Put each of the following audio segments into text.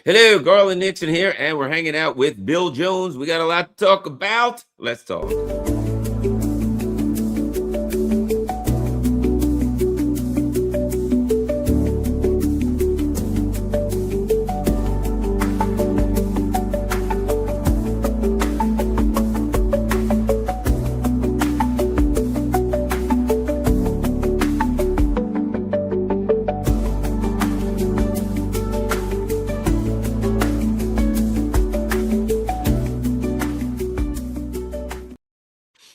Hello, Garland Nixon here, and we're hanging out with Bill Jones. We got a lot to talk about. Let's talk.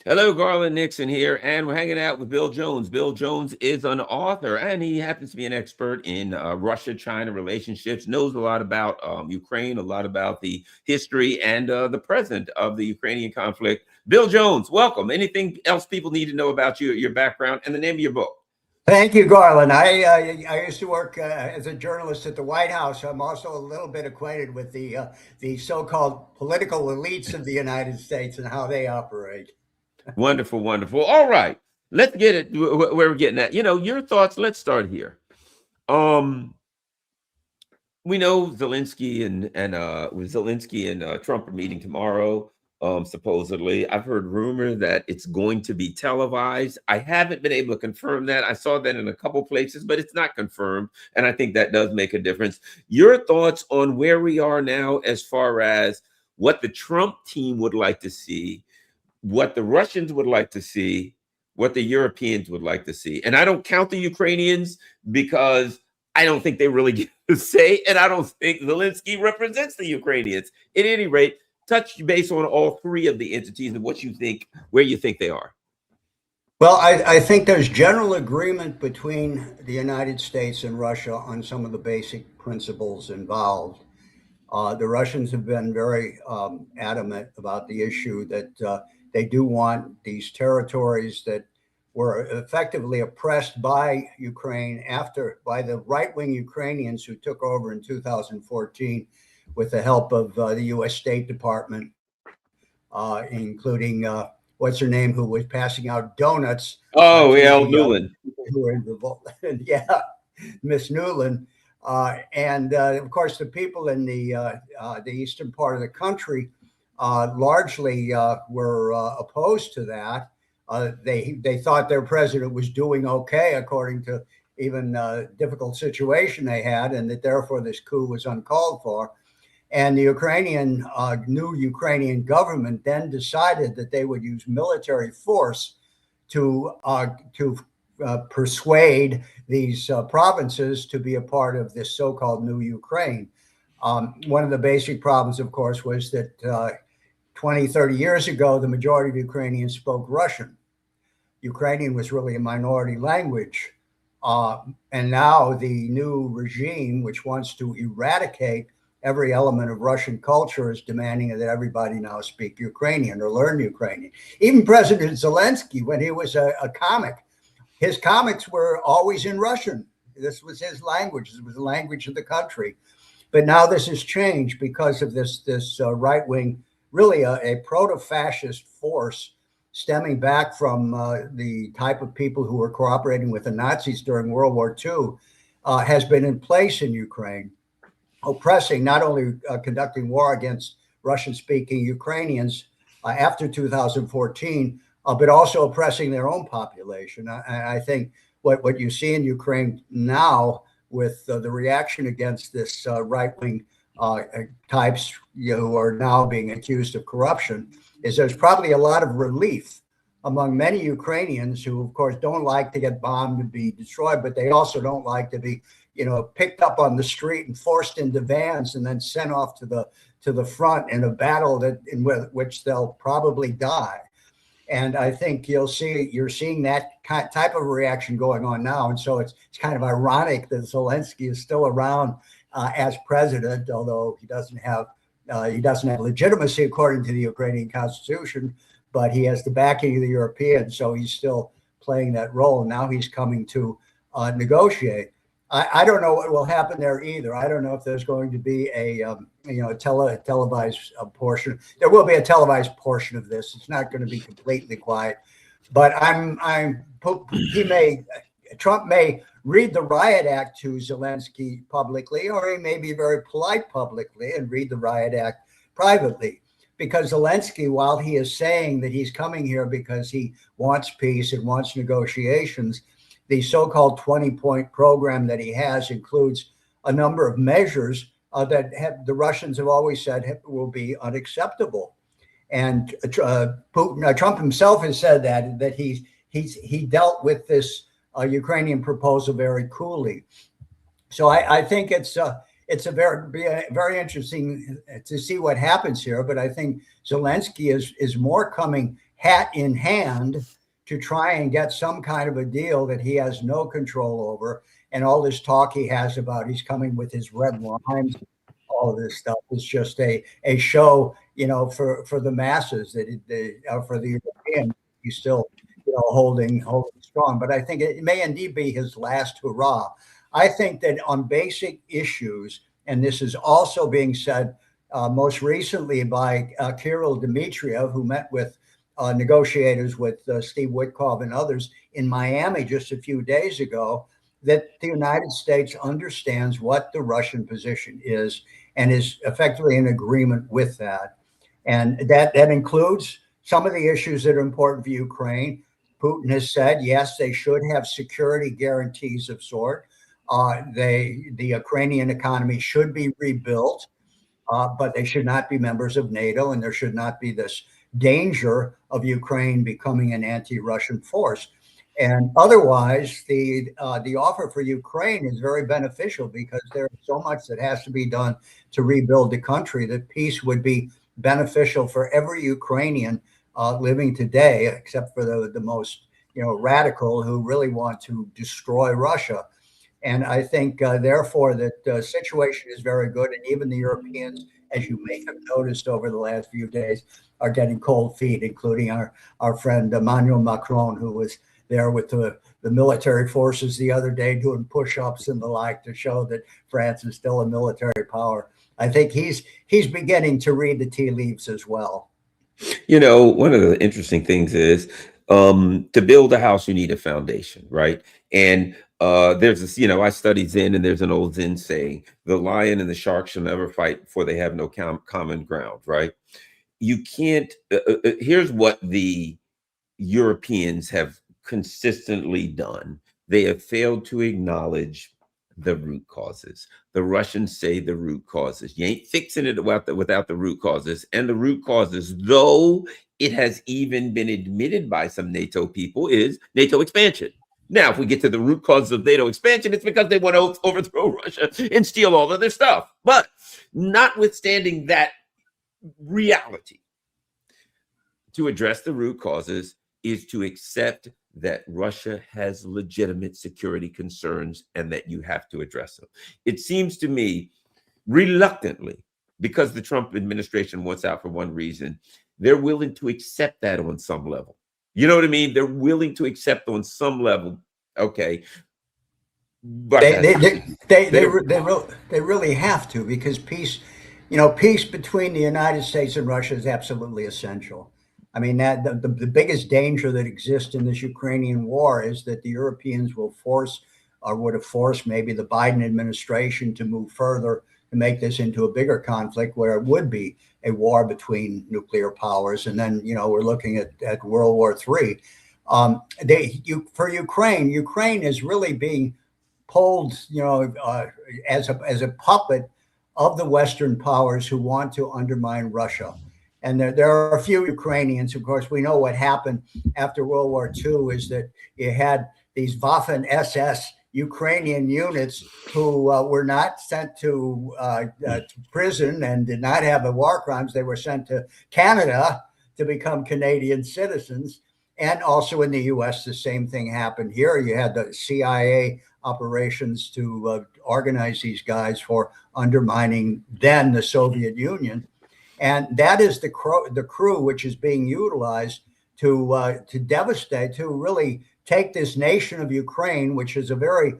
Hello, Garland Nixon here, and we're hanging out with Bill Jones. Bill Jones is an author, and he happens to be an expert in Russia-China relationships, knows a lot about Ukraine, a lot about the history and the present of the Ukrainian conflict. Bill Jones, welcome. Anything else people need to know about you, your background, and the name of your book? Thank you, Garland. I used to work as a journalist at the White House. I'm also a little bit acquainted with the so-called political elites of the United States and how they operate. Wonderful, wonderful. All right, let's get it where we're getting at. Your thoughts. Let's start here. We know Zelensky and Trump are meeting tomorrow. Supposedly, I've heard rumor that it's going to be televised. I haven't been able to confirm that. I saw that in a couple places, but it's not confirmed, and I think that does make a difference. Your thoughts on where we are now, as far as what the Trump team would like to see, what the Russians would like to see, what the Europeans would like to see. And I don't count the Ukrainians because I don't think they really get to say, and I don't think Zelensky represents the Ukrainians. At any rate, touch base on all three of the entities and what you think, where you think they are. Well, I think there's general agreement between the United States and Russia on some of the basic principles involved. The Russians have been very adamant about the issue that they do want these territories that were effectively oppressed by Ukraine by the right-wing Ukrainians who took over in 2014 with the help of the U.S. State Department, including what's her name, who was passing out donuts. Oh, yeah, Newland. Who were in revolt. Yeah, Miss Newland. And of course, the people in the eastern part of the country largely were opposed to that. They thought their president was doing okay, according to even difficult situation they had, and that therefore this coup was uncalled for. And the new Ukrainian government then decided that they would use military force to persuade these provinces to be a part of this so-called new Ukraine. One of the basic problems, of course, was that 20, 30 years ago, the majority of Ukrainians spoke Russian. Ukrainian was really a minority language. And now the new regime, which wants to eradicate every element of Russian culture, is demanding that everybody now speak Ukrainian or learn Ukrainian. Even President Zelensky, when he was a comic, his comics were always in Russian. This was his language. It was the language of the country. But now this has changed because of this right-wing, really a proto-fascist force stemming back from the type of people who were cooperating with the Nazis during World War II, has been in place in Ukraine, oppressing, not only conducting war against Russian-speaking Ukrainians after 2014, but also oppressing their own population. I think what you see in Ukraine now with the reaction against this right-wing types who are now being accused of corruption is there's probably a lot of relief among many Ukrainians who, of course, don't like to get bombed and be destroyed, but they also don't like to be, picked up on the street and forced into vans and then sent off to the front in a battle in which they'll probably die. And I think you're seeing that type of reaction going on now. And so it's kind of ironic that Zelensky is still around as president, although he doesn't have legitimacy according to the Ukrainian constitution, but he has the backing of the Europeans, so he's still playing that role. Now he's coming to negotiate. I don't know what will happen there either. I don't know if there's going to be a televised portion. There will be a televised portion of this. It's not going to be completely quiet, but he may Trump may read the Riot Act to Zelensky publicly, or he may be very polite publicly and read the Riot Act privately. Because Zelensky, while he is saying that he's coming here because he wants peace and wants negotiations, the so-called 20-point program that he has includes a number of measures that the Russians have always said will be unacceptable. And Trump himself has said that he dealt with this Ukrainian proposal very coolly. So I think it's a very interesting to see what happens here. But I think Zelensky is more coming hat in hand to try and get some kind of a deal that he has no control over. And all this talk he has about he's coming with his red lines, all of this stuff is just a show, for the masses, for the European, he's still, holding strong. But I think it may indeed be his last hurrah. I think that on basic issues, and this is also being said most recently by Kirill Dmitriev, who met with negotiators with Steve Witkoff and others in Miami just a few days ago, that the United States understands what the Russian position is and is effectively in agreement with that. And that includes some of the issues that are important for Ukraine. Putin has said, yes, they should have security guarantees of sort. The Ukrainian economy should be rebuilt, but they should not be members of NATO, and there should not be this danger of Ukraine becoming an anti-Russian force. And otherwise, the offer for Ukraine is very beneficial because there's so much that has to be done to rebuild the country that peace would be beneficial for every Ukrainian living today, except for the most radical who really want to destroy Russia. And I think, therefore, that the situation is very good. And even the Europeans, as you may have noticed over the last few days, are getting cold feet, including our friend Emmanuel Macron, who was there with the military forces the other day doing push-ups and the like to show that France is still a military power. I think he's beginning to read the tea leaves as well. One of the interesting things is to build a house, you need a foundation, right? And there's this, I study Zen, and there's an old Zen saying, the lion and the shark shall never fight, for they have no common ground, right? You can't, here's what the Europeans have consistently done. They have failed to acknowledge the root causes. The Russians say the root causes. You ain't fixing it without the root causes. And the root causes, though it has even been admitted by some NATO people, is NATO expansion. Now, if we get to the root causes of NATO expansion, it's because they want to overthrow Russia and steal all of their stuff. But notwithstanding that reality, to address the root causes is to accept that Russia has legitimate security concerns and that you have to address them. It seems to me, reluctantly, because the Trump administration wants out for one reason, they're willing to accept that on some level. You know what I mean? They're willing to accept on some level. Okay. But they really have to, because peace between the United States and Russia is absolutely essential. I mean, that the biggest danger that exists in this Ukrainian war is that the Europeans will force, or would have forced maybe the Biden administration to move further to make this into a bigger conflict where it would be a war between nuclear powers. And then, we're looking at World War III. For Ukraine is really being pulled, as a puppet of the Western powers who want to undermine Russia. And there are a few Ukrainians. Of course, we know what happened after World War II is that you had these Waffen SS Ukrainian units who were not sent to prison and did not have the war crimes. They were sent to Canada to become Canadian citizens. And also in the U.S., the same thing happened here. You had the CIA operations to organize these guys for undermining then the Soviet Union. And that is the crew which is being utilized to devastate, to really take this nation of Ukraine, which is a very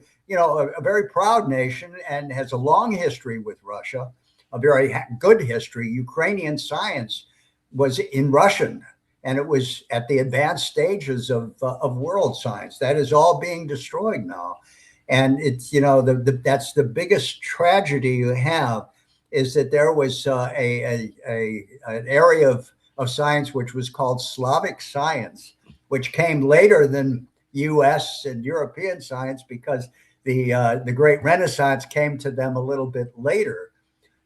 proud nation and has a long history with Russia, a very good history. Ukrainian science was in Russian, and it was at the advanced stages of world science. That is all being destroyed now. And it's, that's the biggest tragedy you have, is that there was an area of science which was called Slavic science, which came later than U.S. and European science, because the Great Renaissance came to them a little bit later.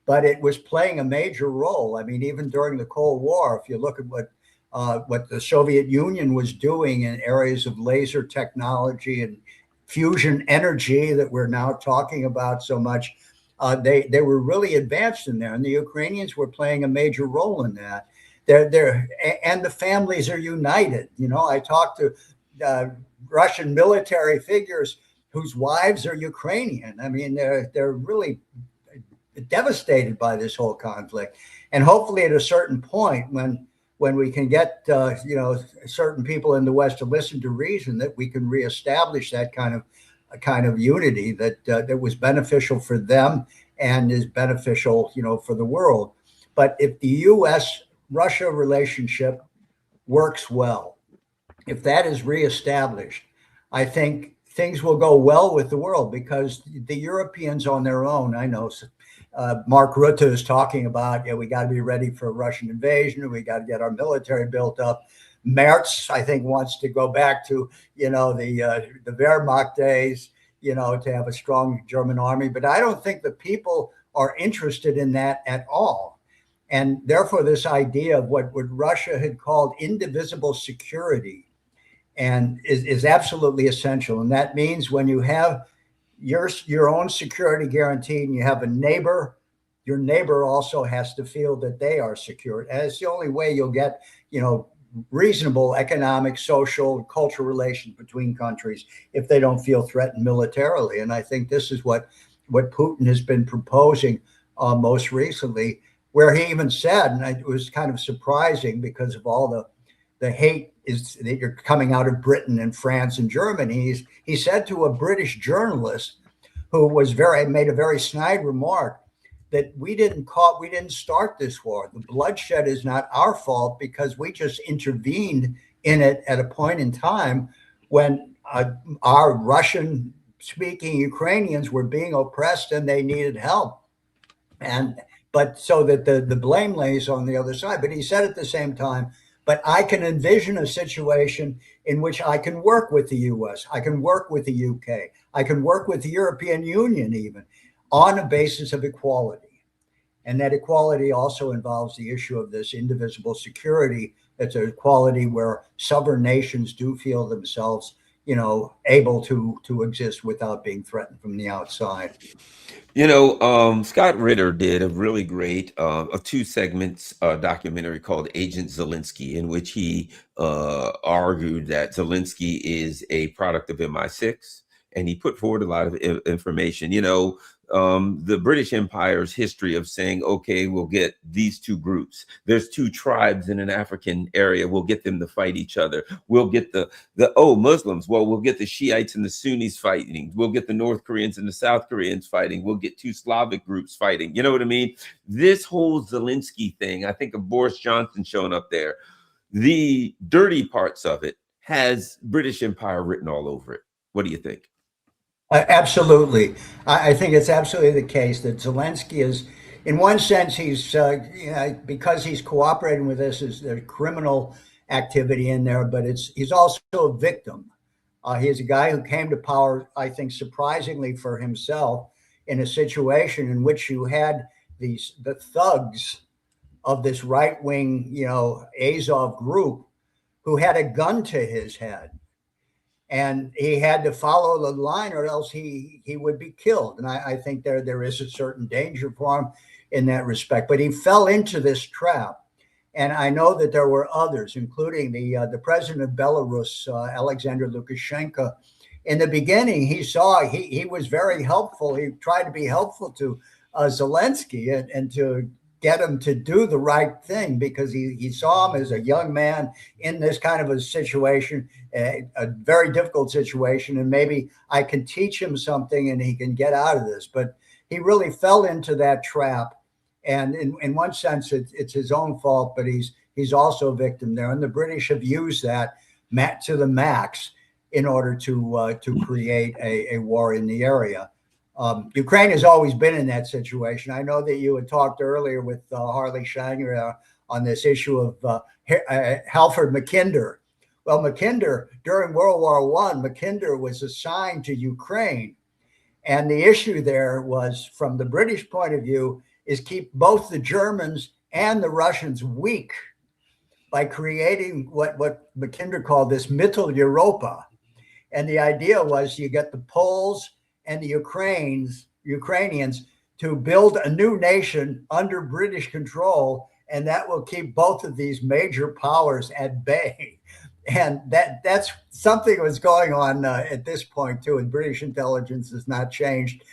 But it was playing a major role. I mean, even during the Cold War, if you look at what the Soviet Union was doing in areas of laser technology and fusion energy that we're now talking about so much, they were really advanced in there, and the Ukrainians were playing a major role in that. And the families are united. I talked to Russian military figures whose wives are Ukrainian. I mean, they're really devastated by this whole conflict. And hopefully, at a certain point, when we can get certain people in the West to listen to reason, that we can reestablish that kind of unity that was beneficial for them and is beneficial, for the world. But if the U.S.-Russia relationship works well, if that is reestablished, I think things will go well with the world, because the Europeans on their own, I know Mark Rutte is talking about, we got to be ready for a Russian invasion, and we got to get our military built up. Merz, I think, wants to go back to, the Wehrmacht days, to have a strong German army. But I don't think the people are interested in that at all. And therefore, this idea of what Russia had called indivisible security and is absolutely essential. And that means when you have your own security guaranteed and you have a neighbor, your neighbor also has to feel that they are secured. And it's the only way you'll get, reasonable economic, social, cultural relations between countries, if they don't feel threatened militarily. And I think this is what Putin has been proposing most recently, where he even said, and it was kind of surprising because of all the hate that you're coming out of Britain and France and Germany. He said to a British journalist who made a very snide remark that we didn't start this war. The bloodshed is not our fault, because we just intervened in it at a point in time when our Russian-speaking Ukrainians were being oppressed and they needed help. But so that the blame lays on the other side. But he said at the same time, but I can envision a situation in which I can work with the US, I can work with the UK, I can work with the European Union even, on a basis of equality. And that equality also involves the issue of this indivisible security. It's an equality where sovereign nations do feel themselves, able to exist without being threatened from the outside. Scott Ritter did a really great a 2 segments documentary called Agent Zelensky, in which he argued that Zelensky is a product of MI6, and he put forward a lot of information. The British Empire's history of saying, okay, we'll get these 2 groups. There's 2 tribes in an African area. We'll get them to fight each other. We'll get the Muslims. Well, we'll get the Shiites and the Sunnis fighting. We'll get the North Koreans and the South Koreans fighting. We'll get 2 Slavic groups fighting. You know what I mean? This whole Zelensky thing, I think of Boris Johnson showing up there. The dirty parts of it has British Empire written all over it. What do you think? Absolutely. I think it's absolutely the case that Zelensky is, in one sense, he's, because he's cooperating with this, is the criminal activity in there, but he's also a victim. He's a guy who came to power, I think, surprisingly for himself, in a situation in which you had the thugs of this right-wing, Azov group, who had a gun to his head. And he had to follow the line, or else he would be killed. And I think there is a certain danger for him in that respect. But he fell into this trap. And I know that there were others, including the president of Belarus, Alexander Lukashenko. In the beginning, he was very helpful. He tried to be helpful to Zelensky and to get him to do the right thing, because he saw him as a young man in this kind of a situation, a very difficult situation, and maybe I can teach him something and he can get out of this. But he really fell into that trap, and in one sense, it's his own fault. But he's he's also a victim there. And the British have used that to the max in order to create a war in the area. Ukraine has always been in that situation. I know that you had talked earlier with Harley Shiner on this issue of Halford Mackinder. Well, Mackinder, during World War I, Mackinder was assigned to Ukraine. And the issue there was, from the British point of view, is keep both the Germans and the Russians weak by creating what Mackinder called this Mittel Europa. And the idea was you get the Poles and the Ukrainians to build a new nation under British control, and that will keep both of these major powers at bay. And that's something that was going on at this point too. And British intelligence has not changed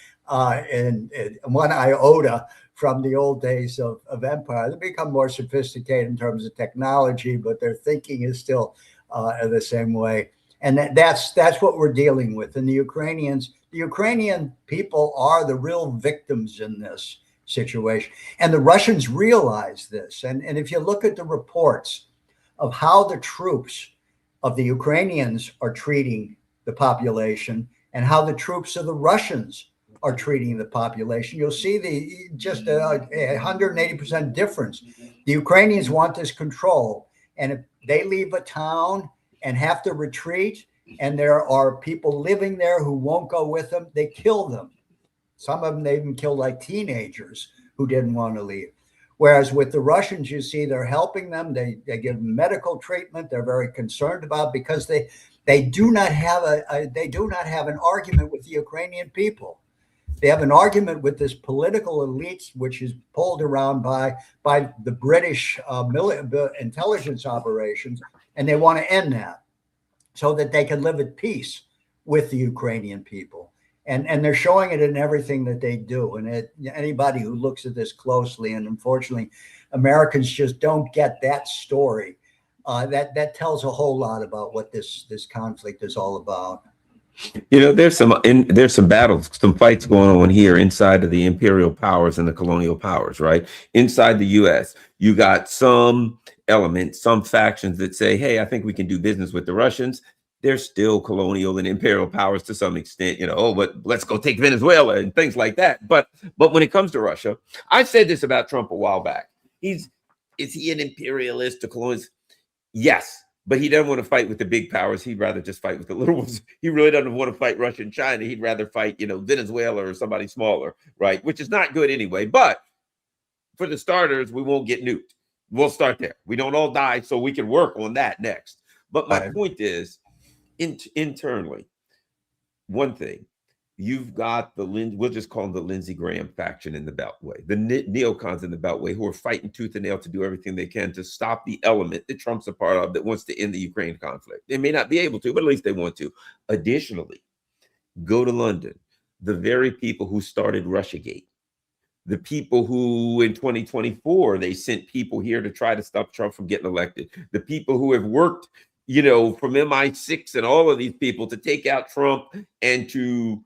in one iota from the old days of empire. They've become more sophisticated in terms of technology, but their thinking is still the same way. And that's what we're dealing with. And the Ukrainian people are the real victims in this situation. And the Russians realize this. And if you look at the reports of how the troops of the Ukrainians are treating the population and how the troops of the Russians are treating the population, you'll see just a 180% difference. The Ukrainians want this control. And if they leave a town and have to retreat, and there are people living there who won't go with them, they kill them. Some of them, they even kill like teenagers who didn't want to leave. Whereas with the Russians, you see they're helping them. They give them medical treatment. They're very concerned about, because they do not have an argument with the Ukrainian people. They have an argument with this political elite, which is pulled around by the British intelligence operations, and they want to end that so that they can live at peace with the Ukrainian people. And they're showing it in everything that they do. And anybody who looks at this closely, and unfortunately, Americans just don't get that story. That tells a whole lot about what this conflict is all about. You know, there's some battles, some fights going on here inside of the imperial powers and the colonial powers, right? Inside the U.S., you got some elements, some factions that say, hey, I think we can do business with the Russians. They're still colonial and imperial powers to some extent, but let's go take Venezuela and things like that. But when it comes to Russia, I said this about Trump a while back. Is he an imperialist, a colonialist? Yes, but he doesn't want to fight with the big powers. He'd rather just fight with the little ones. He really doesn't want to fight Russia and China. He'd rather fight, Venezuela or somebody smaller, right? Which is not good anyway. But for the starters, we won't get nuked. We'll start there. We don't all die, so we can work on that next. But my point is, internally, one thing, you've got we'll just call them the Lindsey Graham faction in the Beltway, the neocons in the Beltway, who are fighting tooth and nail to do everything they can to stop the element that Trump's a part of that wants to end the Ukraine conflict. They may not be able to, but at least they want to. Additionally, go to London, the very people who started Russiagate, the people who in 2024, they sent people here to try to stop Trump from getting elected, the people who have worked from MI6 and all of these people to take out Trump and to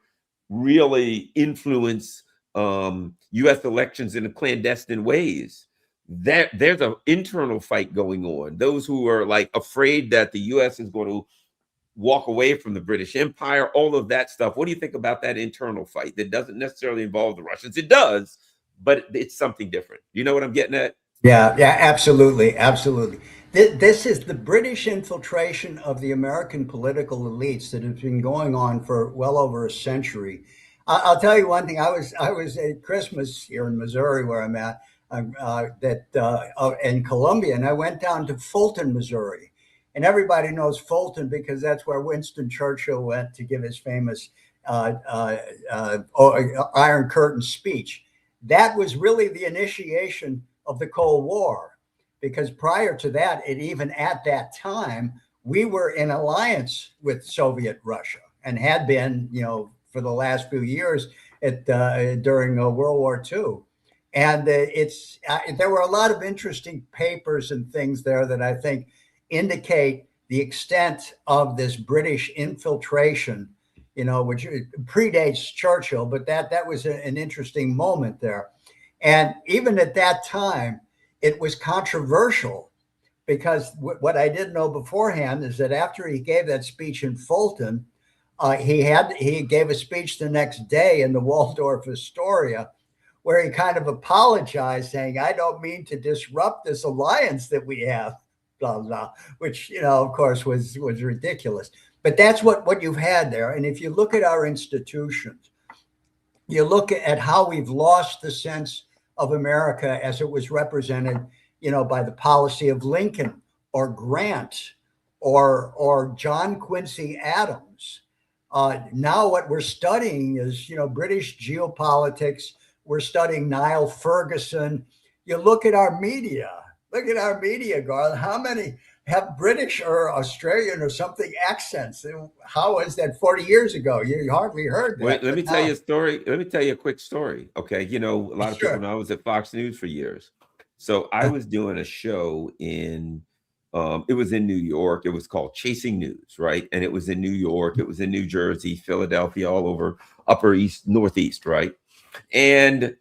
really influence U.S. elections in clandestine ways. There's an internal fight going on. Those who are like afraid that the U.S. is going to walk away from the British Empire, all of that stuff. What do you think about that internal fight that doesn't necessarily involve the Russians? It does, but it's something different. You know what I'm getting at? Yeah, absolutely. This is the British infiltration of the American political elites that has been going on for well over a century. I'll tell you one thing. I was at Christmas here in Missouri, where I'm at, in Columbia, and I went down to Fulton, Missouri, and everybody knows Fulton because that's where Winston Churchill went to give his famous Iron Curtain speech. That was really the initiation of the Cold War, because prior to that, even at that time, we were in alliance with Soviet Russia and had been, for the last few years during World War II. And there were a lot of interesting papers and things there that I think indicate the extent of this British infiltration, which predates Churchill, but that was an interesting moment there. And even at that time, it was controversial because what I didn't know beforehand is that after he gave that speech in Fulton, he gave a speech the next day in the Waldorf Astoria, where he kind of apologized, saying, "I don't mean to disrupt this alliance that we have," blah blah, which of course, was ridiculous. But that's what you've had there. And if you look at our institutions, you look at how we've lost the sense of America as it was represented, by the policy of Lincoln or Grant or John Quincy Adams. Now what we're studying is, British geopolitics. We're studying Niall Ferguson. You look at our media. Look at our media, Garland. How many have British or Australian or something accents? How was that 40 years ago? You hardly heard that. Wait, let me tell you a story. Let me tell you a quick story. Okay. A lot of people know I was at Fox News for years. So I was doing a show it was in New York. It was called Chasing News, right? And it was in New York. It was in New Jersey, Philadelphia, all over Upper East, Northeast, right? And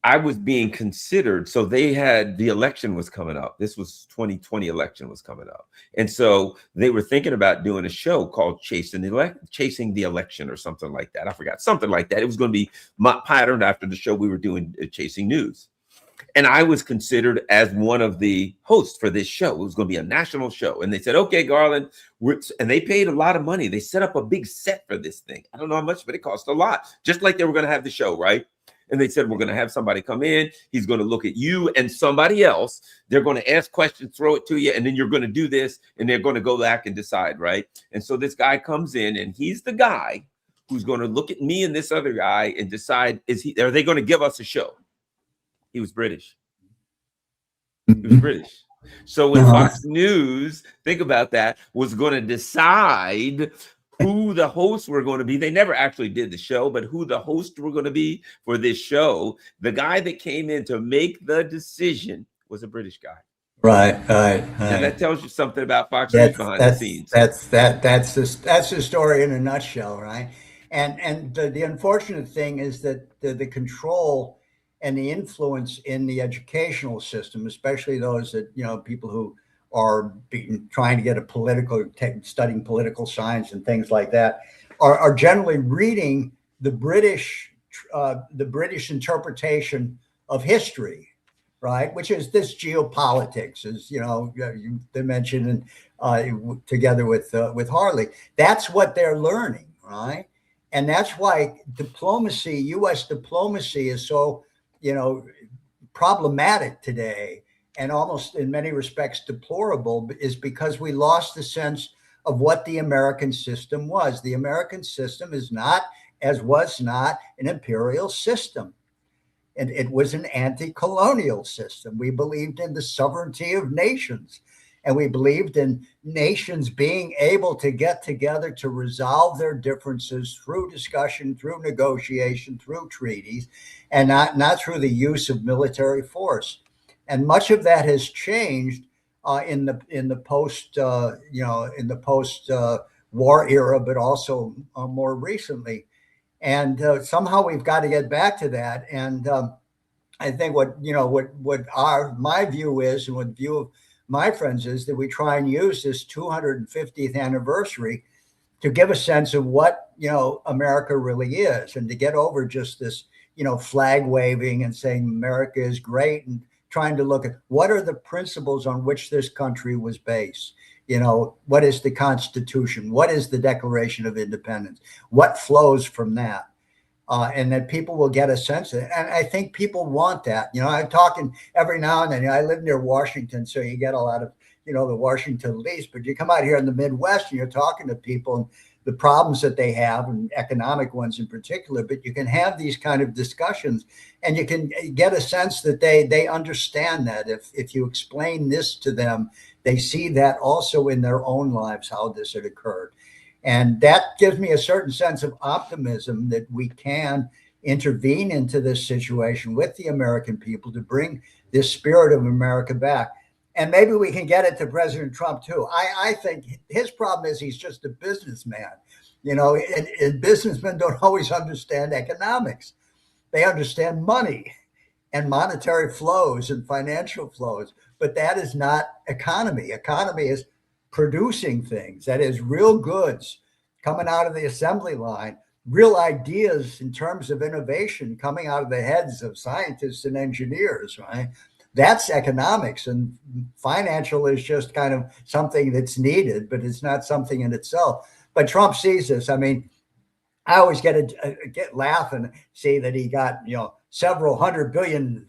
I was being considered. So the election was coming up. This was 2020 election was coming up. And so they were thinking about doing a show called Chasing the Election or something like that. I forgot, something like that. It was going to be patterned after the show we were doing, Chasing News. And I was considered as one of the hosts for this show. It was going to be a national show. And they said, "Okay, Garland," and they paid a lot of money. They set up a big set for this thing. I don't know how much, but it cost a lot, just like they were going to have the show, right? And they said, "We're going to have somebody come in. He's going to look at you and somebody else. They're going to ask questions, throw it to you, and then you're going to do this, and they're going to go back and decide," right? And so this guy comes in, and he's the guy who's going to look at me and this other guy and decide, are they going to give us a show? He was British. He was British. So when Fox News, think about that, was going to decide who the hosts were going to be, they never actually did the show, but who the hosts were going to be for this show, the guy that came in to make the decision was a British guy. Right. And that tells you something about Fox News behind the scenes. That's the story in a nutshell, right? And the unfortunate thing is that the control and the influence in the educational system, especially those that, people who are trying to get studying political science and things like that, are generally reading the British interpretation of history, right? Which is this geopolitics, as they mentioned, together with Harley. That's what they're learning, right? And that's why U.S. diplomacy is so problematic today, and almost in many respects deplorable, is because we lost the sense of what the American system was. The American system was not an imperial system. And it was an anti-colonial system. We believed in the sovereignty of nations, and we believed in nations being able to get together to resolve their differences through discussion, through negotiation, through treaties, and not through the use of military force. And much of that has changed in the post war era, but also more recently. And somehow we've got to get back to that. And I think my view is, and what view of my friends is, that we try and use this 250th anniversary to give a sense of what, America really is, and to get over just this, flag waving and saying America is great, and trying to look at what are the principles on which this country was based. What is the Constitution? What is the Declaration of Independence? What flows from that? And that people will get a sense of it. And I think people want that. I'm talking every now and then. I live near Washington, so you get a lot of, the Washington lease. But you come out here in the Midwest and you're talking to people and the problems that they have, and economic ones in particular. But you can have these kind of discussions, and you can get a sense that they understand that if you explain this to them, they see that also in their own lives, how this had occurred. And that gives me a certain sense of optimism that we can intervene into this situation with the American people to bring this spirit of America back. And maybe we can get it to President Trump too. I think his problem is he's just a businessman, and businessmen don't always understand economics. They understand money. and monetary flows and financial flows. But that is not economy. Economy is producing things. That is real goods coming out of the assembly line, real ideas in terms of innovation coming out of the heads of scientists and engineers, right? That's economics, and financial is just kind of something that's needed, but it's not something in itself. But Trump sees this. I mean, I always get laugh and see that he got several $100 billion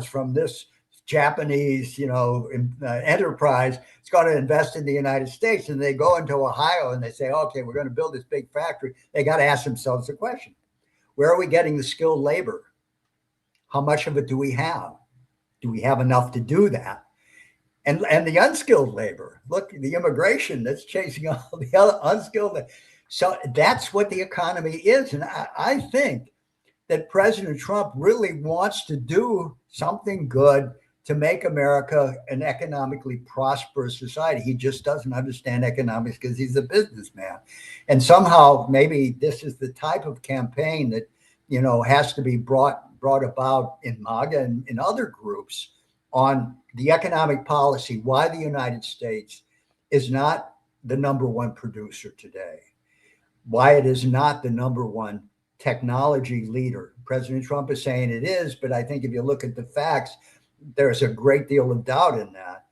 from this Japanese enterprise. It's going to invest in the United States, and they go into Ohio and they say, okay, we're going to build this big factory. They got to ask themselves the question: where are we getting the skilled labor? How much of it do we have? Do we have enough to do that? And the unskilled labor, look, the immigration that's chasing all the other unskilled. So that's what the economy is. And I think that President Trump really wants to do something good to make America an economically prosperous society. He just doesn't understand economics because he's a businessman. And somehow maybe this is the type of campaign that, has to be brought about in MAGA and in other groups on the economic policy, why the United States is not the number one producer today, why it is not the number one technology leader. President Trump is saying it is, but I think if you look at the facts, there's a great deal of doubt in that.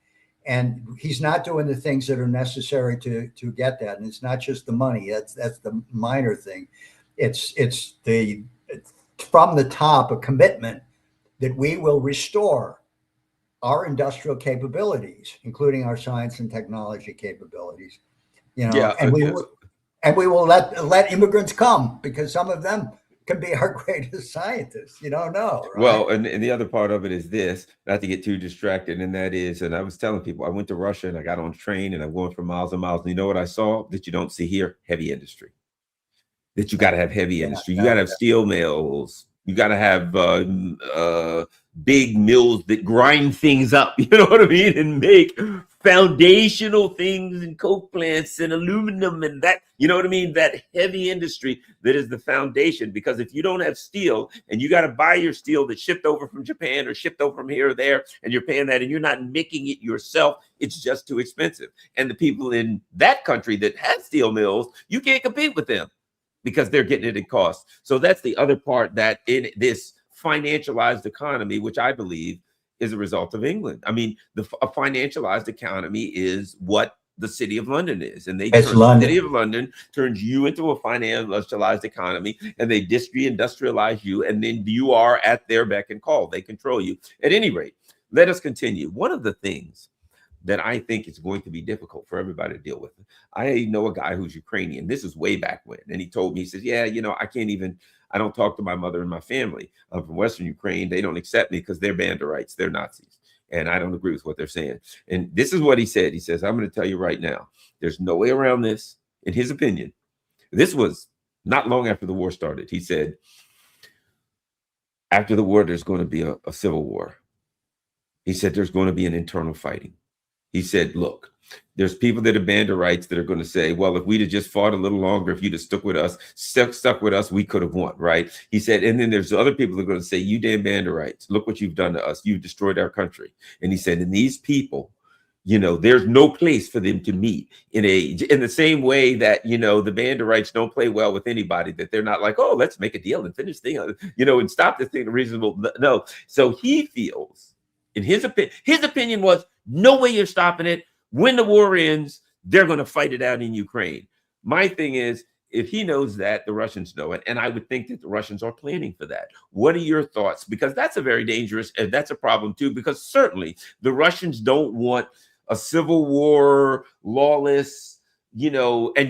And he's not doing the things that are necessary to get that. And it's not just the money. That's the minor thing. It's from the top, a commitment that we will restore our industrial capabilities, including our science and technology capabilities, Yeah, and we will let immigrants come, because some of them can be our greatest scientists. You don't know, right? Well, and the other part of it is this, not to get too distracted, and that is, and I was telling people, I went to Russia and I got on a train and I went for miles and miles. And you know what I saw that you don't see here? Heavy industry. That you got to have heavy industry. You got to have steel mills. You got to have big mills that grind things up, you know what I mean, and make foundational things and coke plants and aluminum and that, you know what I mean, that heavy industry that is the foundation. Because if you don't have steel and you got to buy your steel that's shipped over from Japan or shipped over from here or there, and you're paying that and you're not making it yourself, it's just too expensive. And the people in that country that have steel mills, you can't compete with them, because they're getting it at cost. So that's the other part, that in this financialized economy, which I believe is a result of England. I mean, a financialized economy is what the City of London is. And the City of London turns you into a financialized economy, and they industrialize you, and then you are at their beck and call. They control you. At any rate, let us continue. One of the things that I think is going to be difficult for everybody to deal with. I know a guy who's Ukrainian. This is way back when. And he told me, he says, yeah, I don't talk to my mother and my family. I'm from Western Ukraine. They don't accept me because they're Banderites. They're Nazis. And I don't agree with what they're saying. And this is what he said. He says, I'm going to tell you right now, there's no way around this. In his opinion, this was not long after the war started. He said, after the war, there's going to be a civil war. He said, there's going to be an internal fighting. He said, look, there's people that are Banderites that are going to say, well, if we'd have just fought a little longer, if you'd have stuck with us, we could have won, right? He said, and then there's other people that are going to say, you damn Banderites, look what you've done to us. You've destroyed our country. And he said, and these people, there's no place for them to meet in the same way that, the Banderites don't play well with anybody, that they're not like, oh, let's make a deal and finish thing, and stop this thing reasonable. No. So he feels, in his opinion was, no way you're stopping it. When the war ends, they're going to fight it out in Ukraine. My thing is, if he knows that, the Russians know it. And I would think that the Russians are planning for that. What are your thoughts? Because that's a very dangerous, and that's a problem too, because certainly the Russians don't want a civil war, lawless, and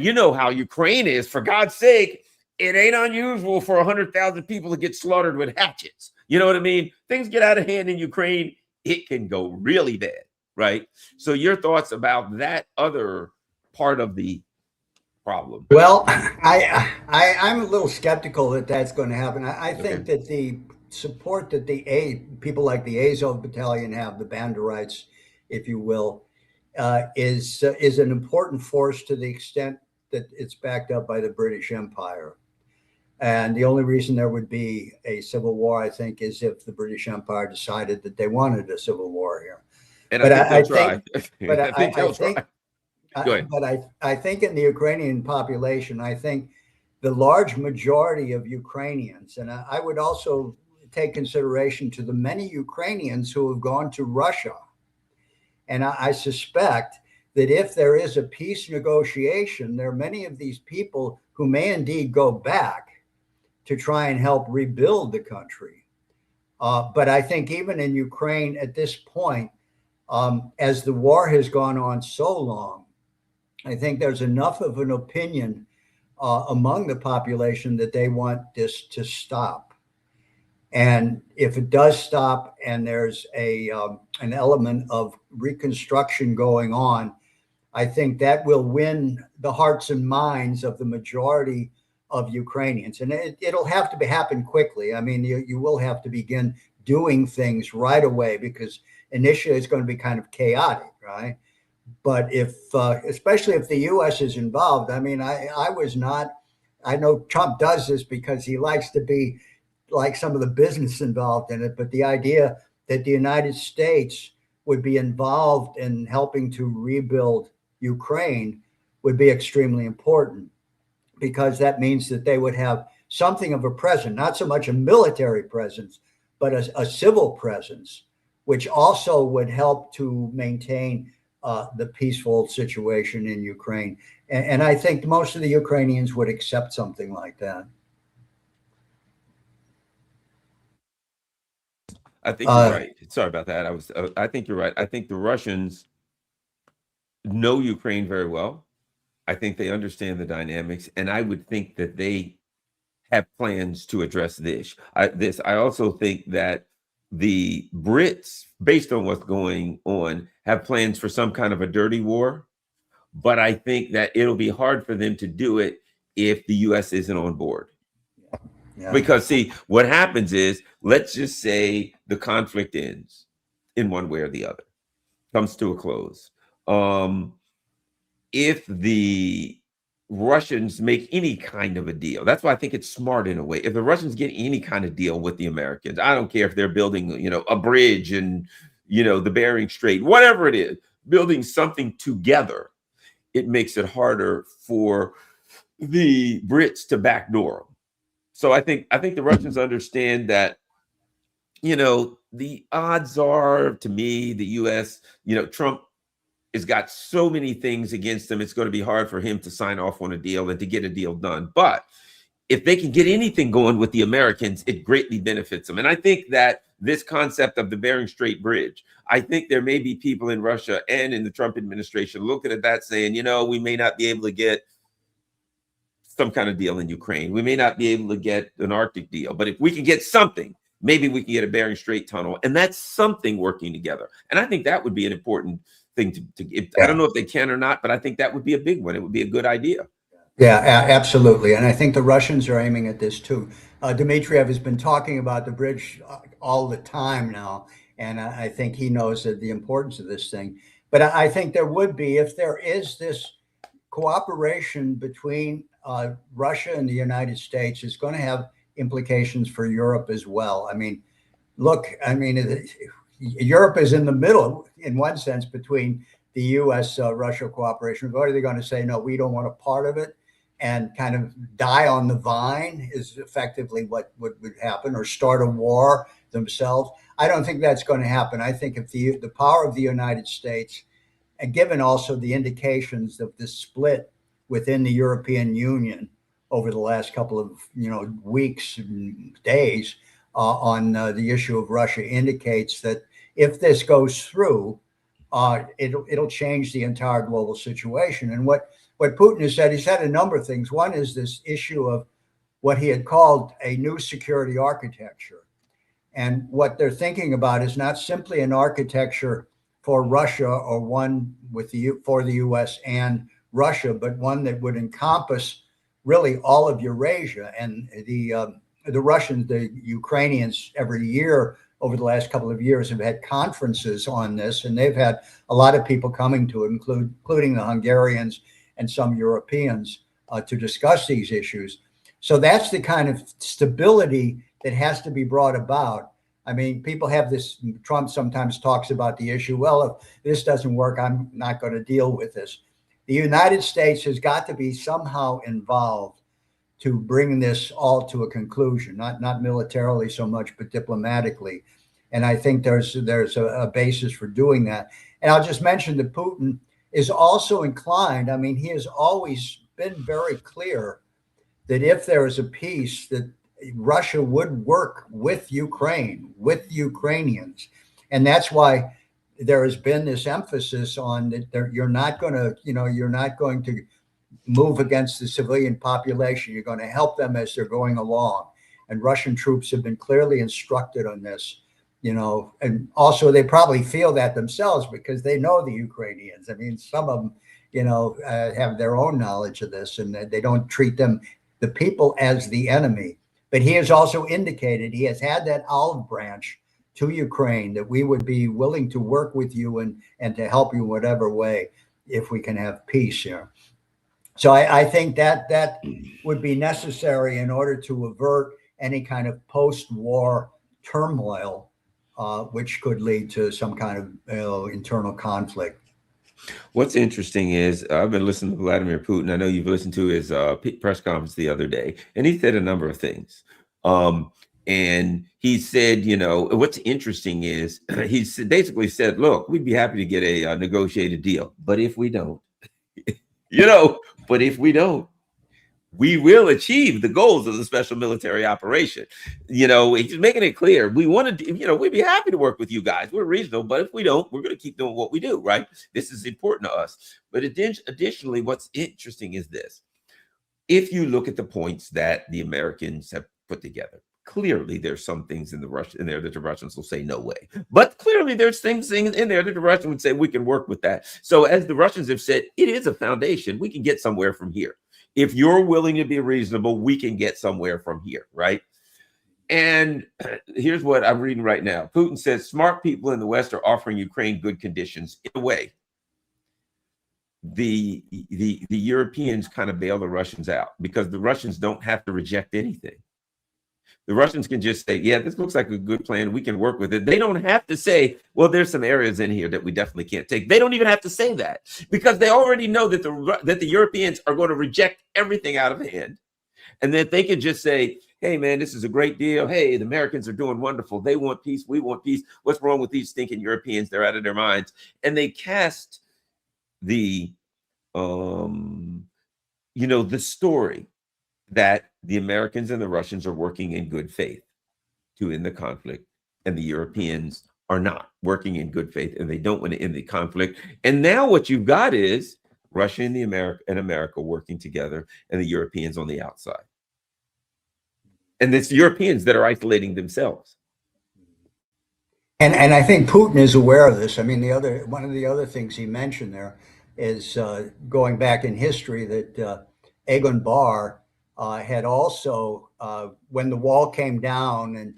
how Ukraine is, for God's sake. It ain't unusual for 100,000 people to get slaughtered with hatchets. You know what I mean? Things get out of hand in Ukraine. It can go really bad. Right. So your thoughts about that other part of the problem? Well, I'm a little skeptical that that's going to happen. I think that the support that people like the Azov Battalion have, the Banderites, if you will, is an important force to the extent that it's backed up by the British Empire. And the only reason there would be a civil war, I think, is if the British Empire decided that they wanted a civil war here. And I But think I, they'll I think, try. but I think I they'll try. think, Go ahead. but I think in the Ukrainian population, I think the large majority of Ukrainians, and I would also take consideration to the many Ukrainians who have gone to Russia. And I suspect that if there is a peace negotiation, there are many of these people who may indeed go back to try and help rebuild the country. But I think even in Ukraine at this point, as the war has gone on so long, I think there's enough of an opinion among the population that they want this to stop. And if it does stop and there's an element of reconstruction going on, I think that will win the hearts and minds of the majority of Ukrainians. And it'll have to happen quickly. I mean, you will have to begin doing things right away, because initially it's going to be kind of chaotic, right? But especially if the U.S. is involved, I mean, I know Trump does this because he likes to be like some of the business involved in it, but the idea that the United States would be involved in helping to rebuild Ukraine would be extremely important, because that means that they would have something of a presence, not so much a military presence, but a civil presence, which also would help to maintain the peaceful situation in Ukraine. And I think most of the Ukrainians would accept something like that. I think you're right. Sorry about that. I think you're right. I think the Russians know Ukraine very well. I think they understand the dynamics, and I would think that they have plans to address this. I also think that the Brits, based on what's going on, have plans for some kind of a dirty war. But I think that it'll be hard for them to do it if the U.S. isn't on board. Yeah. Because see, what happens is, let's just say the conflict ends in one way or the other, comes to a close. If the Russians make any kind of a deal, that's why I think it's smart in a way. If the Russians get any kind of deal with the Americans, I don't care if they're building, a bridge and, the Bering Strait, whatever it is, building something together, it makes it harder for the Brits to backdoor them. So I think the Russians understand that, the odds are, to me, the U.S., Trump has got so many things against him, it's going to be hard for him to sign off on a deal and to get a deal done. But if they can get anything going with the Americans, it greatly benefits them. And I think that this concept of the Bering Strait Bridge, I think there may be people in Russia and in the Trump administration looking at that saying, we may not be able to get some kind of deal in Ukraine. We may not be able to get an Arctic deal, but if we can get something, maybe we can get a Bering Strait tunnel, and that's something working together. And I think that would be an important thing to yeah. I don't know if they can or not, but I think that would be a big one. It would be a good idea. Yeah, absolutely. And I think the Russians are aiming at this too. Dmitriev has been talking about the bridge all the time now, and I think he knows the importance of this thing. But I think there would be, if there is this cooperation between Russia and the United States, is going to have implications for Europe as well. I mean, look, Europe is in the middle, in one sense, between the U.S.-Russia cooperation. What are they going to say? No, we don't want a part of it, and kind of die on the vine is effectively what would happen, or start a war themselves. I don't think that's going to happen. I think if the power of the United States, and given also the indications of the split within the European Union over the last couple of weeks and days on the issue of Russia, indicates that if this goes through, it'll change the entire global situation. And what Putin has said, he's said a number of things. One is this issue of what he had called a new security architecture. And what they're thinking about is not simply an architecture for Russia, or one for the U.S. and Russia, but one that would encompass really all of Eurasia. And the Russians, the Ukrainians, every year over the last couple of years have had conferences on this, and they've had a lot of people coming to it, including the Hungarians and some Europeans, to discuss these issues. So that's the kind of stability that has to be brought about. I mean, people have this, Trump sometimes talks about the issue, well, if this doesn't work, I'm not going to deal with this. The United States has got to be somehow involved to bring this all to a conclusion, not militarily so much, but diplomatically. And I think there's a basis for doing that. And I'll just mention that Putin is also inclined. I mean, he has always been very clear that if there is a peace, that Russia would work with Ukraine, with the Ukrainians. And that's why there has been this emphasis on that you're not going to, you're not going to move against the civilian population. You're going to help them as they're going along. And Russian troops have been clearly instructed on this, and also they probably feel that themselves because they know the Ukrainians. I mean, some of them, have their own knowledge of this, and they don't treat the people as the enemy. But he has also indicated, he has had that olive branch to Ukraine that we would be willing to work with you and to help you in whatever way if we can have peace here. So I think that would be necessary in order to avert any kind of post-war turmoil, which could lead to some kind of internal conflict. What's interesting is I've been listening to Vladimir Putin. I know you've listened to his press conference the other day, and he said a number of things. And he said, what's interesting is he basically said, look, we'd be happy to get a negotiated deal, but if we don't, but if we don't, we will achieve the goals of the special military operation. He's making it clear. We want to, we'd be happy to work with you guys. We're reasonable, but if we don't, we're going to keep doing what we do, right? This is important to us. But additionally, what's interesting is this. If you look at the points that the Americans have put together, clearly there's some things in there that the Russians will say no way. But clearly there's things in there that the Russians would say we can work with that. So as the Russians have said, it is a foundation. We can get somewhere from here. If you're willing to be reasonable, we can get somewhere from here, right? And here's what I'm reading right now. Putin says smart people in the West are offering Ukraine good conditions. In a way, the Europeans kind of bail the Russians out because the Russians don't have to reject anything. The Russians can just say, yeah, this looks like a good plan. We can work with it. They don't have to say, well, there's some areas in here that we definitely can't take. They don't even have to say that because they already know that the Europeans are going to reject everything out of hand. And that they can just say, hey, man, this is a great deal. Hey, the Americans are doing wonderful. They want peace. We want peace. What's wrong with these stinking Europeans? They're out of their minds. And they cast the story that the Americans and the Russians are working in good faith to end the conflict, and the Europeans are not working in good faith, and they don't want to end the conflict. And now what you've got is Russia and America working together, and the Europeans on the outside. And it's the Europeans that are isolating themselves. And I think Putin is aware of this. I mean, one of the other things he mentioned there is going back in history that Egon Bahr had also, when the wall came down and,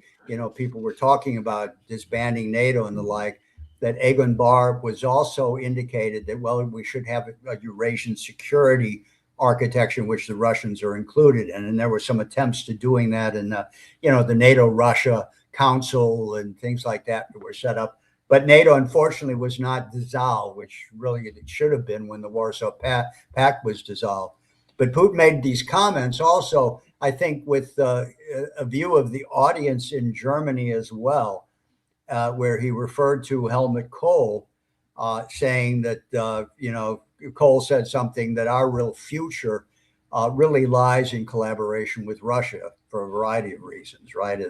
people were talking about disbanding NATO and the like, that Egon Bahr was also indicated that, well, we should have a Eurasian security architecture in which the Russians are included. And there were some attempts to doing that in, the NATO-Russia Council and things like that were set up. But NATO, unfortunately, was not dissolved, which really it should have been when the Warsaw Pact was dissolved. But Putin made these comments also, I think, with a view of the audience in Germany as well, where he referred to Helmut Kohl, saying that, Kohl said something that our real future really lies in collaboration with Russia for a variety of reasons, right,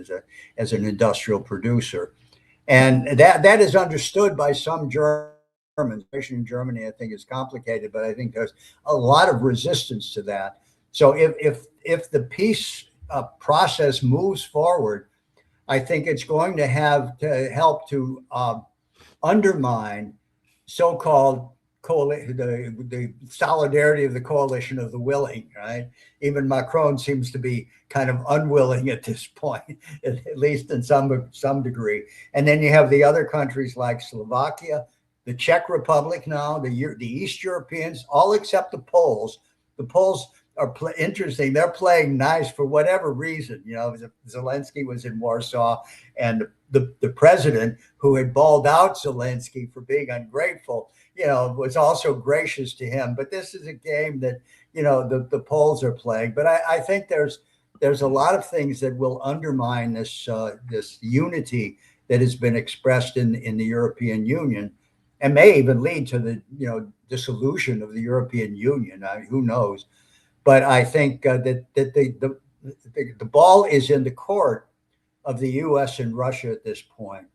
as an industrial producer. And that is understood by some Germans. Especially in Germany, I think is complicated, but I think there's a lot of resistance to that. So if the peace process moves forward, I think it's going to have to help to undermine so-called the solidarity of the coalition of the willing, right? Even Macron seems to be kind of unwilling at this point, at least in some degree. And then you have the other countries like Slovakia, the Czech Republic now, the East Europeans, all except the Poles. The Poles are interesting. They're playing nice for whatever reason. You know, Zelensky was in Warsaw, and the president, who had bawled out Zelensky for being ungrateful, you know, was also gracious to him. But this is a game that, you know, the Poles are playing. But I think there's a lot of things that will undermine this unity that has been expressed in the European Union, and may even lead to the, you know, dissolution of the European Union. I mean, who knows? But I think that the ball is in the court of the U.S. and Russia at this point.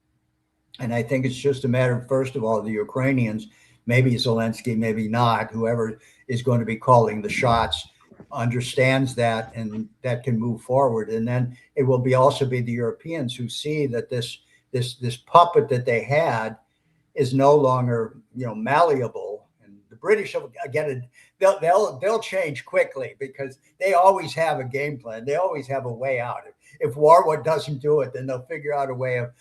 And I think it's just a matter of, first of all, the Ukrainians, maybe Zelensky, maybe not, whoever is going to be calling the shots, understands that, and that can move forward. And then it will be also be the Europeans who see that this puppet that they had is no longer, you know, malleable. And the British, again, they'll change quickly, because they always have a game plan. They always have a way out. If Warwood doesn't do it, then they'll figure out a way of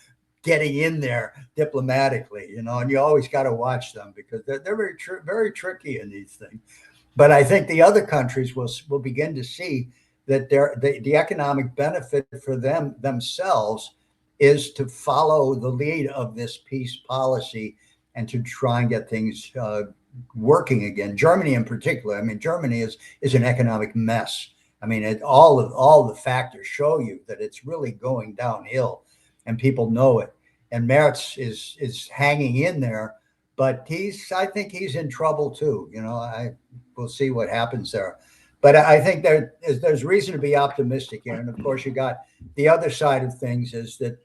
getting in there diplomatically, you know. And you always got to watch them, because they're very tricky in these things. But I think the other countries will begin to see that the economic benefit for themselves is to follow the lead of this peace policy, and to try and get things working again. Germany in particular. I mean, Germany is an economic mess. I mean, all the factors show you that it's really going downhill, and people know it. And Merz is hanging in there, but I think he's in trouble too. You know, we'll see what happens there. But I think there's reason to be optimistic here. And of course, you got the other side of things, is that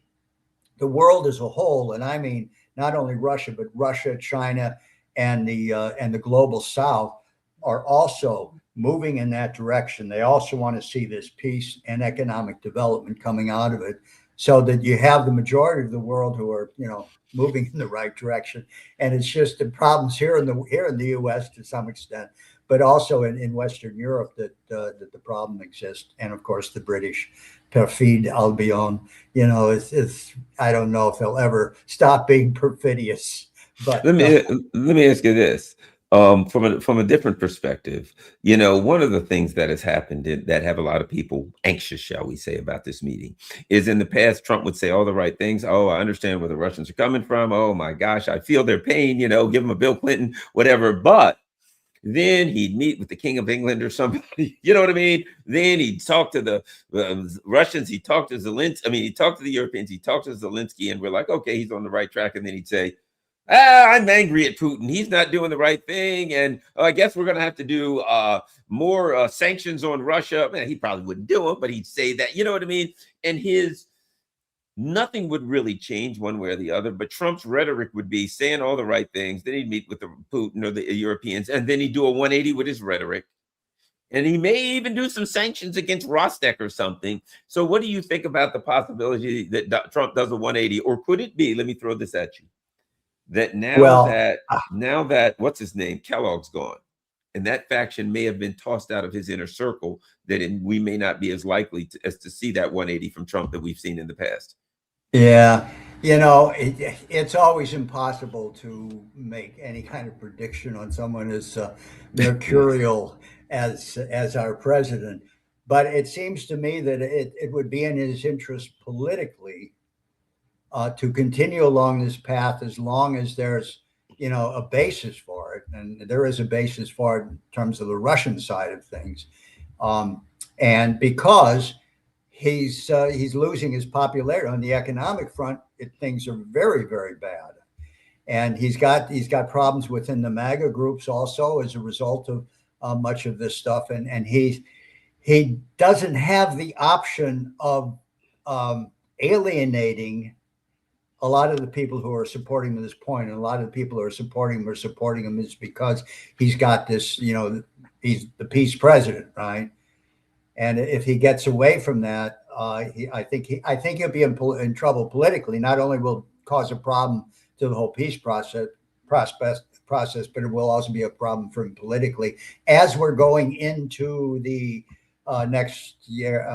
the world as a whole, and I mean not only Russia, but Russia, China, and the global South, are also moving in that direction. They also want to see this peace and economic development coming out of it, so that you have the majority of the world who are, you know, moving in the right direction. And it's just the problems here in the U.S. to some extent, but also in Western Europe, that the problem exists. And of course, the British, perfide Albion, you know, it's I don't know if they'll ever stop being perfidious. But let me ask you this, from a different perspective. You know, one of the things that has happened that have a lot of people anxious, shall we say, about this meeting, is in the past Trump would say all the right things. Oh, I understand where the Russians are coming from. Oh my gosh, I feel their pain. You know, give them a Bill Clinton, whatever. But then he'd meet with the King of England or somebody, you know what I mean? Then he'd talk to the Russians, he'd talk to Zelensky. I mean, he'd talk to the Europeans, he'd talk to Zelensky, and we're like, okay, he's on the right track. And then he'd say, I'm angry at Putin. He's not doing the right thing. And I guess we're going to have to do more sanctions on Russia. Man, he probably wouldn't do them, but he'd say that, you know what I mean? And nothing would really change one way or the other, but Trump's rhetoric would be saying all the right things. Then he'd meet with the Putin or the Europeans, and then he'd do a 180 with his rhetoric. And he may even do some sanctions against Rostec or something. So what do you think about the possibility that Trump does a 180? Or could it be, let me throw this at you, that now that what's his name, Kellogg's gone, and that faction may have been tossed out of his inner circle, that we may not be as likely as to see that 180 from Trump that we've seen in the past? yeah, you know, it's always impossible to make any kind of prediction on someone as mercurial as our president. But it seems to me that it would be in his interest politically to continue along this path, as long as there's, you know, a basis for it. And there is a basis for it in terms of the Russian side of things. And because he's losing his popularity on the economic front, things are very, very bad. And he's got problems within the MAGA groups also as a result of much of this stuff. And he doesn't have the option of alienating a lot of the people who are supporting him at this point. And a lot of the people who are supporting him is because he's got this, you know, he's the peace president, right? And if he gets away from that, I think he'll be in trouble politically. Not only will it cause a problem to the whole peace process, but it will also be a problem for him politically as we're going into the next year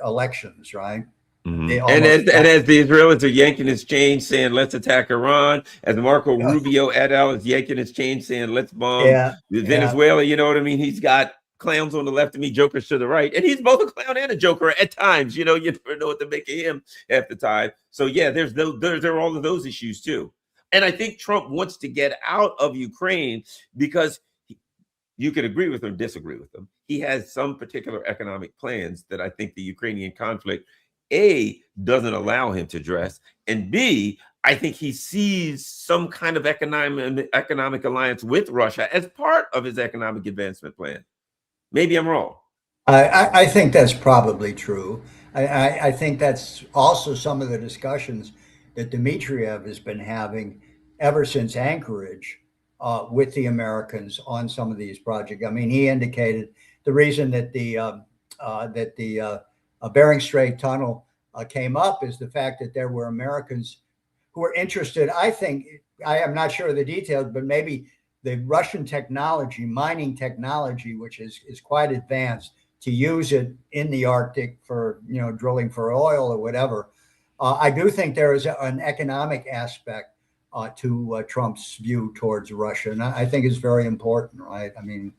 elections, right? Mm-hmm. And as the Israelis are yanking his chain saying, let's attack Iran, as Marco Rubio et al. Is yanking his chain saying, let's bomb Venezuela, you know what I mean? He's got clowns on the left of me, jokers to the right, and he's both a clown and a joker at times. You never know what to make of him half the time. So yeah, there are all of those issues too. And I think Trump wants to get out of Ukraine because you could agree with or disagree with him. He has some particular economic plans that I think the Ukrainian conflict, A, doesn't allow him to address, and B, I think he sees some kind of economic alliance with Russia as part of his economic advancement plan. Maybe I'm wrong. I think that's probably true. I think that's also some of the discussions that Dmitriev has been having ever since Anchorage with the Americans on some of these projects. I mean, he indicated the reason that the Bering Strait tunnel came up is the fact that there were Americans who were interested. I think, I am not sure of the details, but maybe the Russian technology, mining technology, which is quite advanced, to use it in the Arctic for drilling for oil or whatever. I do think there is an economic aspect to Trump's view towards Russia, and I think it's very important, right? I mean,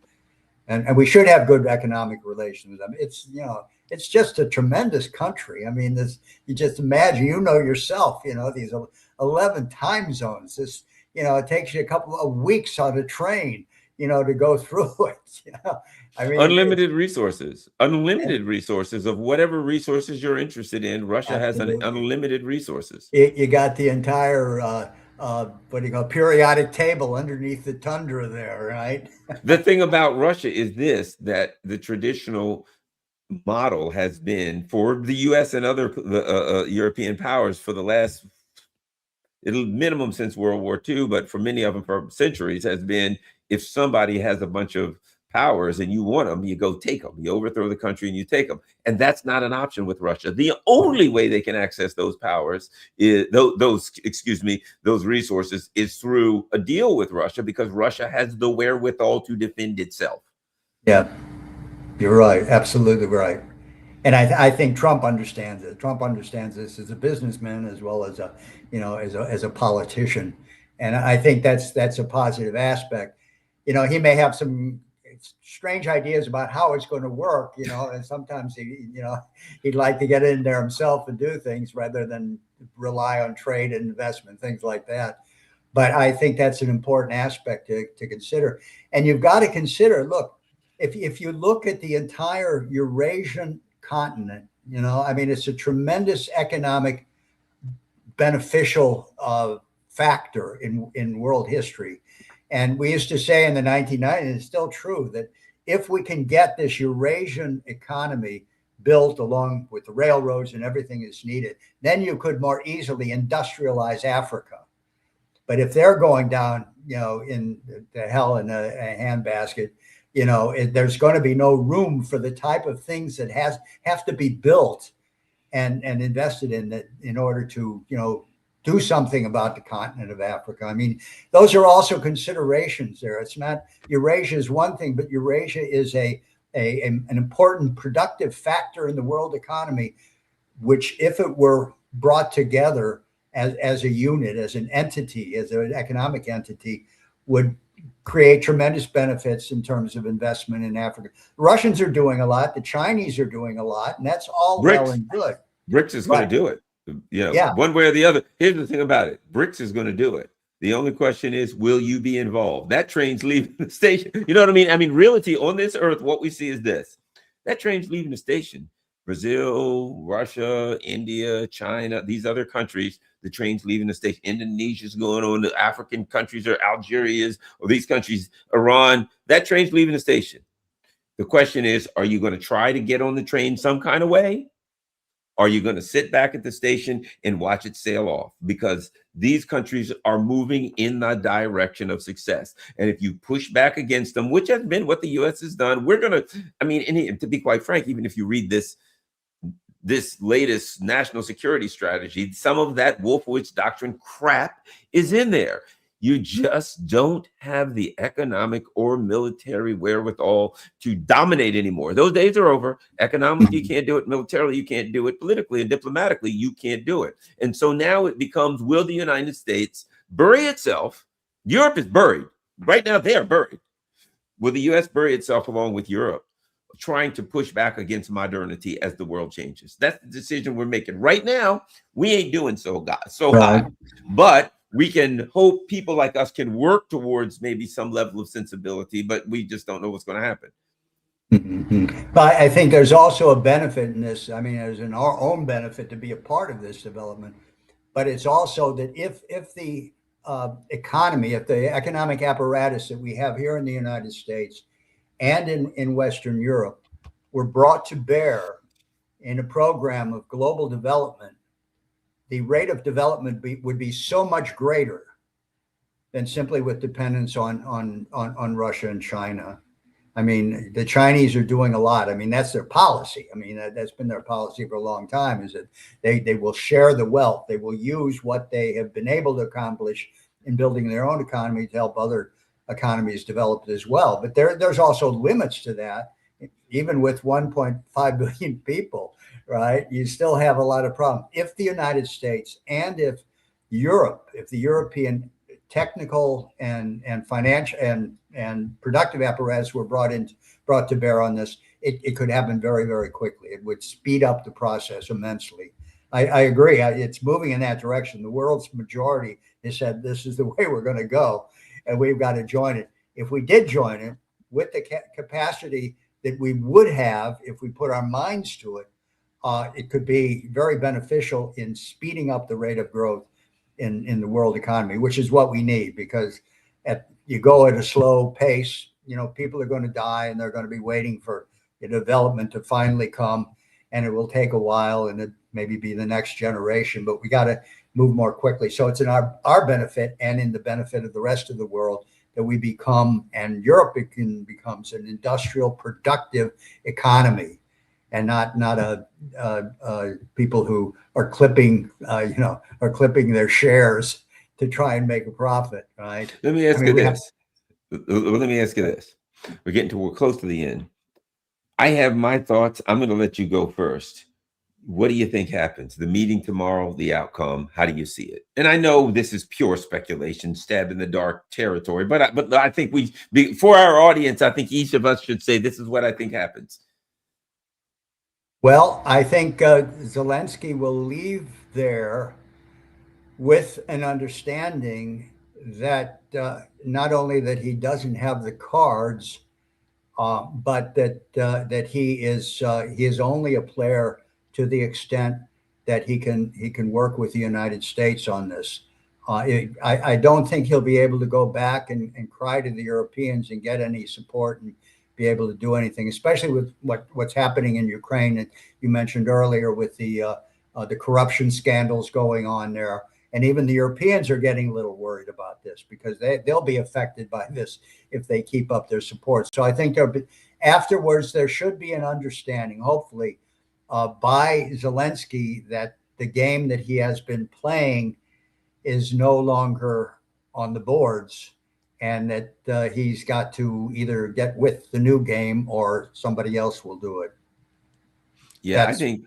and we should have good economic relations with them. It's just a tremendous country. I mean, you just imagine, yourself, these 11 time zones. It takes you a couple of weeks on a train, to go through it. I mean, unlimited resources of whatever resources you're interested in. Russia absolutely has unlimited resources. You got the entire periodic table underneath the tundra there, right? The thing about Russia is that the traditional model has been for the U.S. and other European powers for the last minimum since World War II, but for many of them for centuries, has been, if somebody has a bunch of powers and you want them, you go take them. You overthrow the country and you take them. And that's not an option with Russia. The only way they can access those powers is those resources is through a deal with Russia, because Russia has the wherewithal to defend itself. Yeah, you're right. Absolutely right. And I think Trump understands it. Trump understands this as a businessman as well as as a politician. And I think that's a positive aspect. He may have some strange ideas about how it's going to work, and sometimes he'd like to get in there himself and do things rather than rely on trade and investment, things like that. But I think that's an important aspect to consider. And you've got to consider, look, if you look at the entire Eurasian continent, I mean, it's a tremendous economic beneficial factor in world history. And we used to say in the 1990s, it's still true, that if we can get this Eurasian economy built along with the railroads and everything that's needed, then you could more easily industrialize Africa. But if they're going down, in the hell in a handbasket, there's going to be no room for the type of things that have to be built and invested in order to, do something about the continent of Africa. I mean, those are also considerations there. It's not, Eurasia is one thing, but Eurasia is an important productive factor in the world economy, which, if it were brought together as a unit, as an entity, as an economic entity, would create tremendous benefits in terms of investment in Africa. The Russians are doing a lot. The Chinese are doing a lot, and that's all well and good. BRICS is going to do it. One way or the other. Here's the thing about it. BRICS is going to do it. The only question is, will you be involved? That train's leaving the station. You know what I mean? I mean, reality on this earth, what we see is this. That train's leaving the station. Brazil, Russia, India, China, these other countries, the train's leaving the station. Indonesia's going on, the African countries, or Algeria's, or these countries, Iran, that train's leaving the station. The question is, are you going to try to get on the train some kind of way? Are you going to sit back at the station and watch it sail off? Because these countries are moving in the direction of success. And if you push back against them, which has been what the U.S. has done, we're going to, I mean, and to be quite frank, even if you read this latest national security strategy, some of that Wolfowitz doctrine crap is in there. You just don't have the economic or military wherewithal to dominate anymore. Those days are over. Economically, you can't do it. Militarily, you can't do it. Politically and diplomatically, you can't do it. And so now it becomes, will the United States bury itself? Europe is buried. Right now, they are buried. Will the U.S. bury itself along with Europe trying to push back against modernity as the world changes. That's the decision we're making right now. We ain't doing so high, but we can hope people like us can work towards maybe some level of sensibility, but we just don't know what's going to happen. But I think there's also a benefit in this. I mean, there's an our own benefit to be a part of this development, but it's also that if the economy, if the economic apparatus that we have here in the United States and in Western Europe were brought to bear in a program of global development, the rate of development would be so much greater than simply with dependence on Russia and China. I mean, the Chinese are doing a lot. I mean, that's their policy. I mean, that's been their policy for a long time, is that they will share the wealth. They will use what they have been able to accomplish in building their own economy to help other economies develop as well. But there's also limits to that. Even with 1.5 billion people, right, you still have a lot of problems. If the United States and if Europe, if the European technical and financial and productive apparatus were brought to bear on this, it could happen very, very quickly. It would speed up the process immensely. I agree. It's moving in that direction. The world's majority has said this is the way we're going to go, and we've got to join it. If we did join it with the capacity that we would have if we put our minds to it, it could be very beneficial in speeding up the rate of growth in the world economy, which is what we need, because you go at a slow pace, people are going to die and they're going to be waiting for the development to finally come, and it will take a while and it maybe be the next generation, but we got to move more quickly. So it's in our benefit and in the benefit of the rest of the world that we become, and Europe becomes an industrial, productive economy, and not people who are clipping their shares to try and make a profit, right? Let me ask you this. Let me ask you this. We're close to the end. I have my thoughts. I'm going to let you go first. What do you think happens? The meeting tomorrow, the outcome, how do you see it? And I know this is pure speculation, stab in the dark territory, but I think for our audience, I think each of us should say, this is what I think happens. Well, I think Zelensky will leave there with an understanding that not only that he doesn't have the cards, but that he is only a player to the extent that he can work with the United States on this. I don't think he'll be able to go back and cry to the Europeans and get any support and be able to do anything, especially with what's happening in Ukraine. And you mentioned earlier with the corruption scandals going on there. And even the Europeans are getting a little worried about this, because they'll be affected by this if they keep up their support. So I think afterwards there should be an understanding, hopefully, by Zelensky, that the game that he has been playing is no longer on the boards, and that he's got to either get with the new game or somebody else will do it. Yeah, I think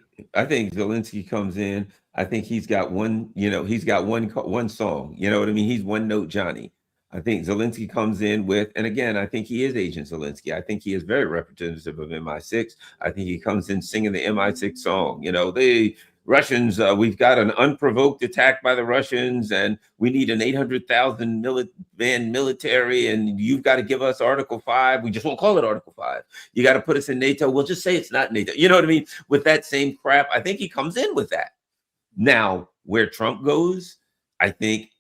Zelensky comes in. I think he's got one song. You know what I mean? He's one note Johnny. I think Zelensky comes in with, and again, I think he is Agent Zelensky. I think he is very representative of MI6. I think he comes in singing the MI6 song. The Russians, we've got an unprovoked attack by the Russians, and we need an 800,000 man military, and you've got to give us Article 5. We just won't call it Article 5. You got to put us in NATO. We'll just say it's not NATO. You know what I mean? With that same crap, I think he comes in with that. Now, where Trump goes, I think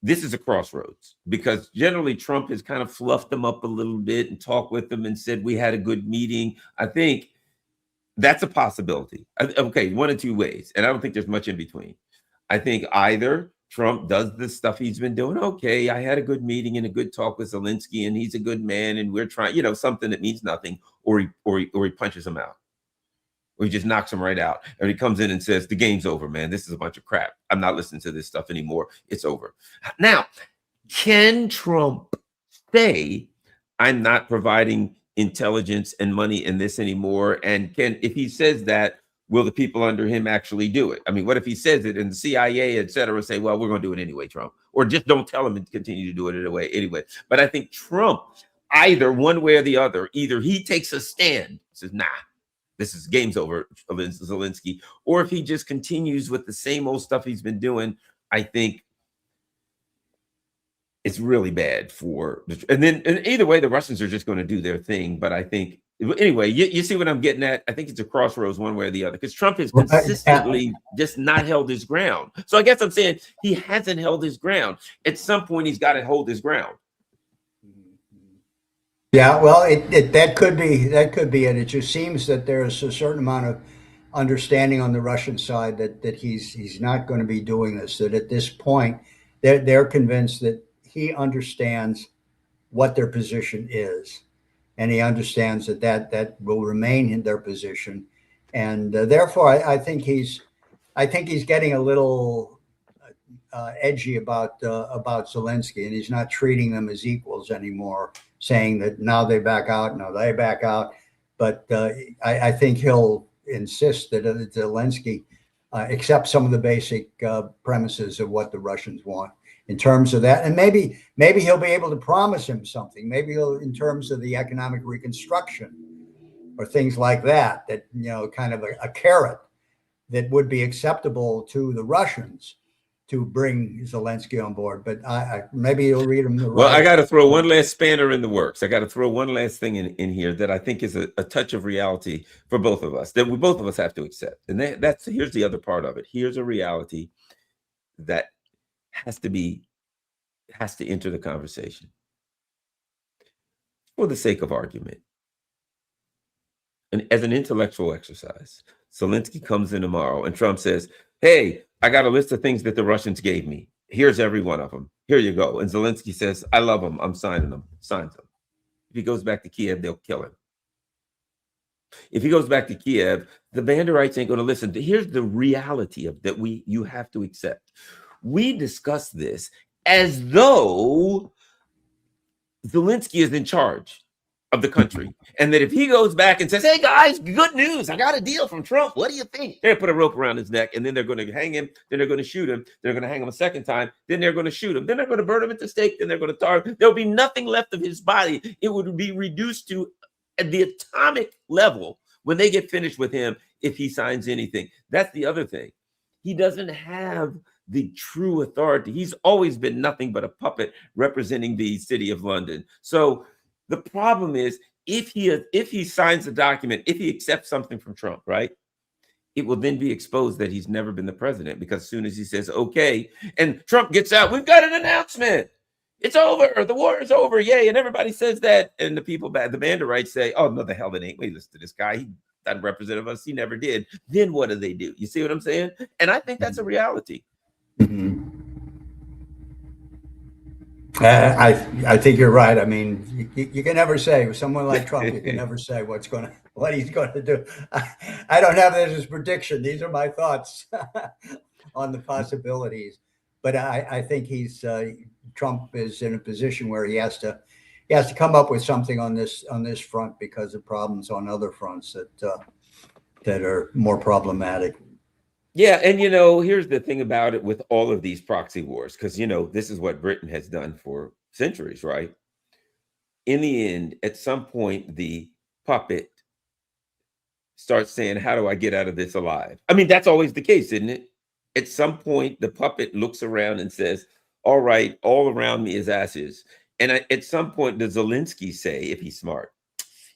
this is a crossroads, because generally Trump has kind of fluffed them up a little bit and talked with them and said, we had a good meeting. I think that's a possibility. Okay, one of two ways. And I don't think there's much in between. I think either Trump does the stuff he's been doing. Okay, I had a good meeting and a good talk with Zelensky, and he's a good man, and we're trying, something that means nothing, or he punches him out. Or he just knocks him right out. And he comes in and says, the game's over, man. This is a bunch of crap. I'm not listening to this stuff anymore. It's over. Now, can Trump say, I'm not providing intelligence and money in this anymore? And if he says that, will the people under him actually do it? I mean, what if he says it and the CIA, et cetera, say, well, we're going to do it anyway, Trump? Or just don't tell him and continue to do it anyway. But I think Trump either one way or the other. Either he takes a stand, says, nah, this is game's over, Zelensky, or if he just continues with the same old stuff he's been doing, I think it's really bad for, and either way, the Russians are just going to do their thing. But I think, anyway, you see what I'm getting at? I think it's a crossroads one way or the other, because Trump has consistently just not held his ground. So I guess I'm saying he hasn't held his ground. At some point, he's got to hold his ground. Yeah, well, that could be it. It just seems that there's a certain amount of understanding on the Russian side that he's not going to be doing this. That at this point, they're convinced that he understands what their position is, and he understands that will remain in their position, and therefore, I think he's getting a little edgy about Zelensky, and he's not treating them as equals anymore, saying that now they back out, now they back out. But I think he'll insist that Zelensky accept some of the basic premises of what the Russians want in terms of that. And maybe he'll be able to promise him something. Maybe he'll, in terms of the economic reconstruction or things like that, kind of a carrot that would be acceptable to the Russians to bring Zelensky on board. But maybe he'll read him the right. Well, I got to throw one last spanner in the works. I got to throw one last thing in here that I think is a touch of reality for both of us, that both of us have to accept. And here's the other part of it. Here's a reality that has to enter the conversation. For the sake of argument, and as an intellectual exercise, Zelensky comes in tomorrow and Trump says, hey, I got a list of things that the Russians gave me. Here's every one of them. Here you go. And Zelensky says, I love them. I'm signing them. Signs them. If he goes back to Kiev, they'll kill him. If he goes back to Kiev, the Banderites ain't going to listen. Here's the reality of that you have to accept. We discuss this as though Zelensky is in charge of the country, and that if he goes back and says, hey guys, good news, I got a deal from Trump, what do you think? They're gonna put a rope around his neck, and then they're going to hang him, then they're going to shoot him, they're going to hang him a second time, then they're going to shoot him, then they're going to burn him at the stake, then they're going to tar him. There'll be nothing left of his body. It would be reduced to at the atomic level when they get finished with him if he signs anything. That's the other thing. He doesn't have the true authority. He's always been nothing but a puppet representing the city of London. So the problem is, if he signs the document, if he accepts something from Trump, right, it will then be exposed that he's never been the president, because as soon as he says, okay, and Trump gets out, we've got an announcement. It's over. The war is over. Yay. And everybody says that. And the people back, the Banderites say, oh, no, the hell it ain't. Wait, listen to this guy. He doesn't represent us. He never did. Then what do? You see what I'm saying? And I think that's a reality. Mm-hmm. I think you're right. I mean, you can never say with someone like Trump. You can never say what he's going to do. I don't have this as prediction. These are my thoughts on the possibilities. But I think Trump is in a position where he has to come up with something on this front, because of problems on other fronts that are more problematic. Yeah, and here's the thing about it with all of these proxy wars, because this is what Britain has done for centuries, right? In the end, at some point, the puppet starts saying, how do I get out of this alive? I mean, that's always the case, isn't it? At some point, the puppet looks around and says, all right, all around me is ashes. And at some point, does Zelensky say, if he's smart,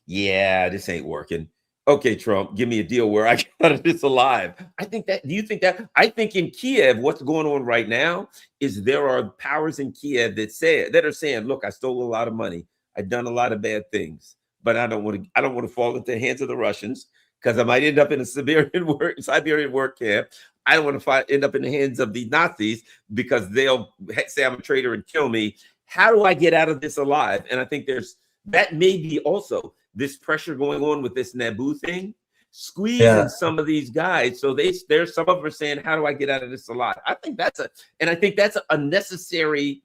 yeah, this ain't working. Okay, Trump, give me a deal where I get out of this alive. Do you think that? I think in Kiev, what's going on right now is there are powers in Kiev that are saying, look, I stole a lot of money. I've done a lot of bad things, but I don't want to fall into the hands of the Russians, because I might end up in a Siberian work camp. I don't want to end up in the hands of the Nazis, because they'll say I'm a traitor and kill me. How do I get out of this alive? And I think that may be also this pressure going on with this Naboo thing, squeezing some of these guys. So there's some of them are saying, how do I get out of this alive? I think that's a necessary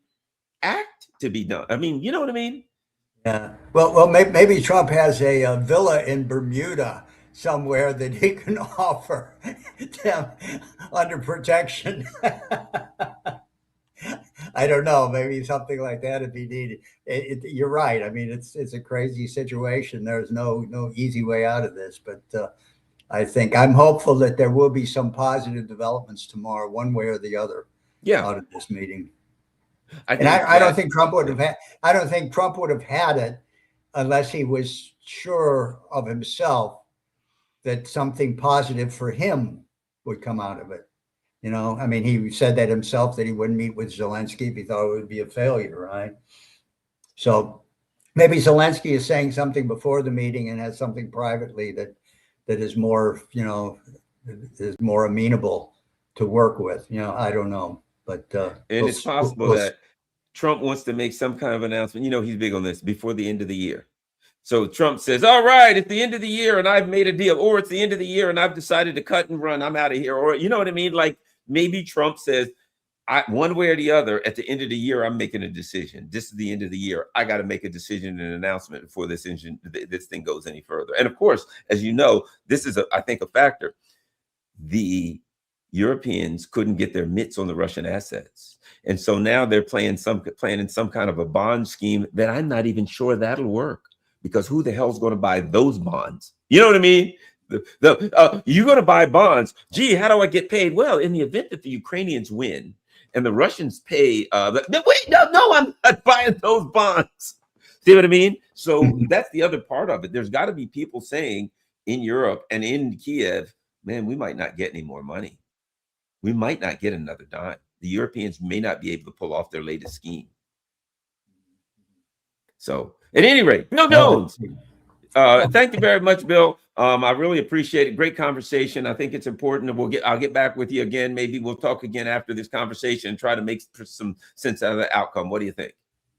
act to be done. I mean, you know what I mean? Yeah. Well, maybe Trump has a villa in Bermuda somewhere that he can offer them under protection. I don't know, maybe something like that if he needed. You're right. I mean, it's a crazy situation. There's no easy way out of this, but I think I'm hopeful that there will be some positive developments tomorrow, one way or the other, Yeah, out of this meeting. I And think I don't that. think Trump would have had. I don't think Trump would have had it unless he was sure of himself that something positive for him would come out of it. You know, I mean, he said that himself that he wouldn't meet with Zelensky if he thought it would be a failure, right? So maybe Zelensky is saying something before the meeting and has something privately that is more, is more amenable to work with. You know, I don't know, but And we'll, it's possible we'll that Trump wants to make some kind of announcement. You know, he's big on this before the end of the year. So Trump says, all right, it's the end of the year and I've made a deal, or it's the end of the year and I've decided to cut and run. I'm out of here. Or, you know what I mean? Like maybe Trump says, one way or the other, at the end of the year, I'm making a decision. This is the end of the year. I got to make a decision and an announcement before this thing goes any further. And of course, as you know, this is, I think, a factor. The Europeans couldn't get their mitts on the Russian assets. And so now they're planning some kind of a bond scheme that I'm not even sure that'll work, because who the hell's going to buy those bonds? You know what I mean? You're going to buy bonds. Gee, how do I get paid? Well, in the event that the Ukrainians win and the Russians pay, wait, no, I'm not buying those bonds. See what I mean? So that's the other part of it. There's got to be people saying in Europe and in Kiev, man, we might not get any more money. We might not get another dime. The Europeans may not be able to pull off their latest scheme. So at any rate, Bill Jones, thank you very much, Bill. I really appreciate it. Great conversation. I think it's important. I'll get back with you again. Maybe we'll talk again after this conversation and try to make some sense out of the outcome. What do you think?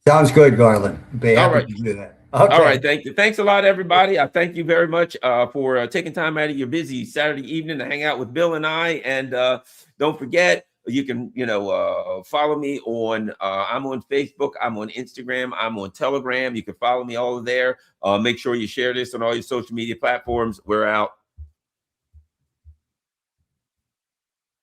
Sounds good, Garland. Be happy right. to do that. Okay. All right. Thank you. Thanks a lot, everybody. I thank you very much for taking time out of your busy Saturday evening to hang out with Bill and I. And don't forget, you can, follow me on, I'm on Facebook, I'm on Instagram, I'm on Telegram. You can follow me all there. Make sure you share this on all your social media platforms. We're out.